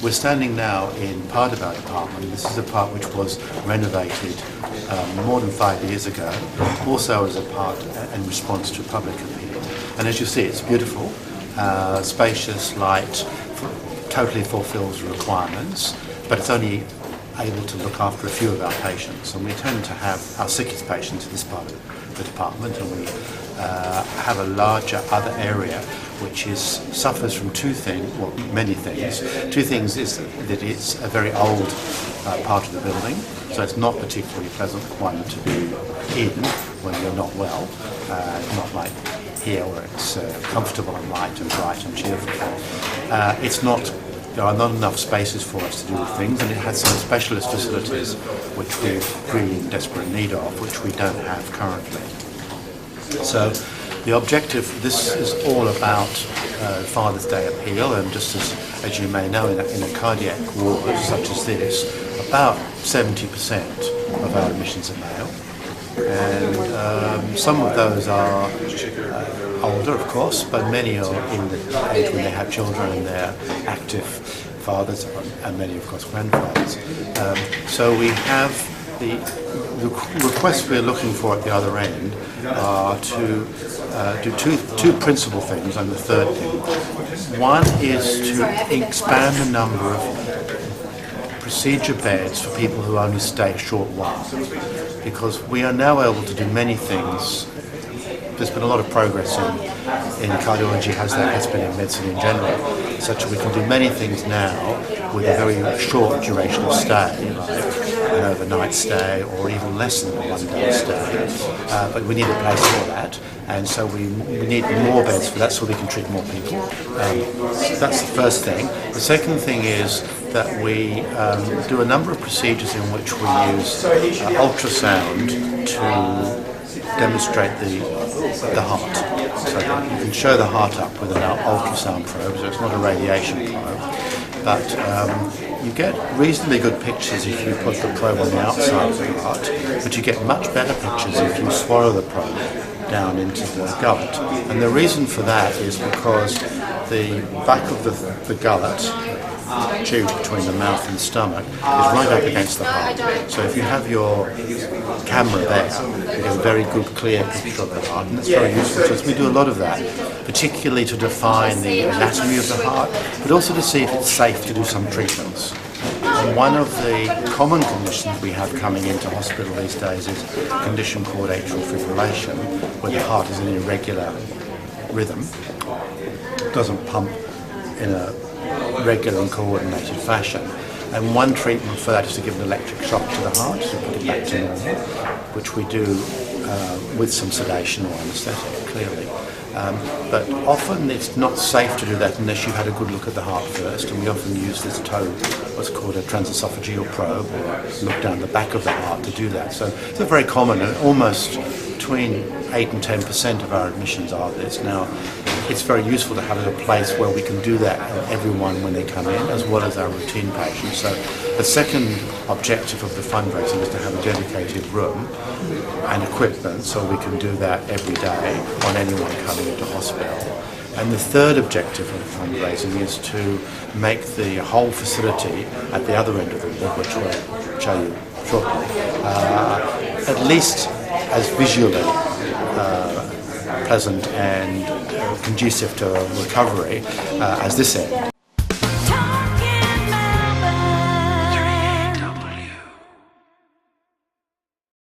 we're standing now in part of our department. This is a part which was renovated more than 5 years ago, also as a part in response to public appeal. And as you see, it's beautiful, spacious, light, totally fulfills requirements, but it's only able to look after a few of our patients. And we tend to have our sickest patients in this part of the department, and we have a larger other area which suffers from two things, well, many things. Two things is that it's a very old part of the building, so it's not particularly pleasant one to be in when you're not well. Not like here where it's comfortable and light and bright and cheerful. There are not enough spaces for us to do things, and it has some specialist facilities which we're really in desperate need of, which we don't have currently. So the objective, this is all about Father's Day appeal, and just as you may know, in a cardiac ward such as this, about 70% of our admissions are male, and some of those are older, of course, but many are in the age when they have children and they're active fathers, and many, of course, grandfathers. So we have the requests we're looking for at the other end are to do two principal things, and the third thing. One is to expand the number of procedure beds for people who only stay a short while, because we are now able to do many things. There's been a lot of progress in cardiology, has been in medicine in general, such that we can do many things now with a very short duration of stay, like an overnight stay or even less than a one-day stay. But we need a place for that, and so we need more beds for that so we can treat more people. So that's the first thing. The second thing is that we do a number of procedures in which we use ultrasound to demonstrate the heart. So that you can show the heart up with an ultrasound probe, so it's not a radiation probe. But you get reasonably good pictures if you put the probe on the outside of the heart, but you get much better pictures if you swallow the probe down into the gullet. And the reason for that is because the back of the gullet, tube between the mouth and the stomach, is right up against the heart. So if you have your camera there, you get a very good clear picture of the heart, and that's very useful to us. We do a lot of that, particularly to define the anatomy of the heart, but also to see if it's safe to do some treatments. And one of the common conditions we have coming into hospital these days is a condition called atrial fibrillation, where the heart is in an irregular rhythm, doesn't pump in a regular and coordinated fashion. And one treatment for that is to give an electric shock to the heart to put it back to normal, which we do with some sedation or anaesthetic, clearly. But often it's not safe to do that unless you've had a good look at the heart first, and we often use this what's called a transesophageal probe, or look down the back of the heart to do that. So it's very common, and almost between 8 and 10% of our admissions are this. Now, it's very useful to have a place where we can do that for everyone when they come in, as well as our routine patients. So the second objective of the fundraising is to have a dedicated room and equipment so we can do that every day on anyone coming into hospital. And the third objective of the fundraising is to make the whole facility at the other end of the ward, which we'll show you shortly, at least as visually pleasant and conducive to recovery as this end.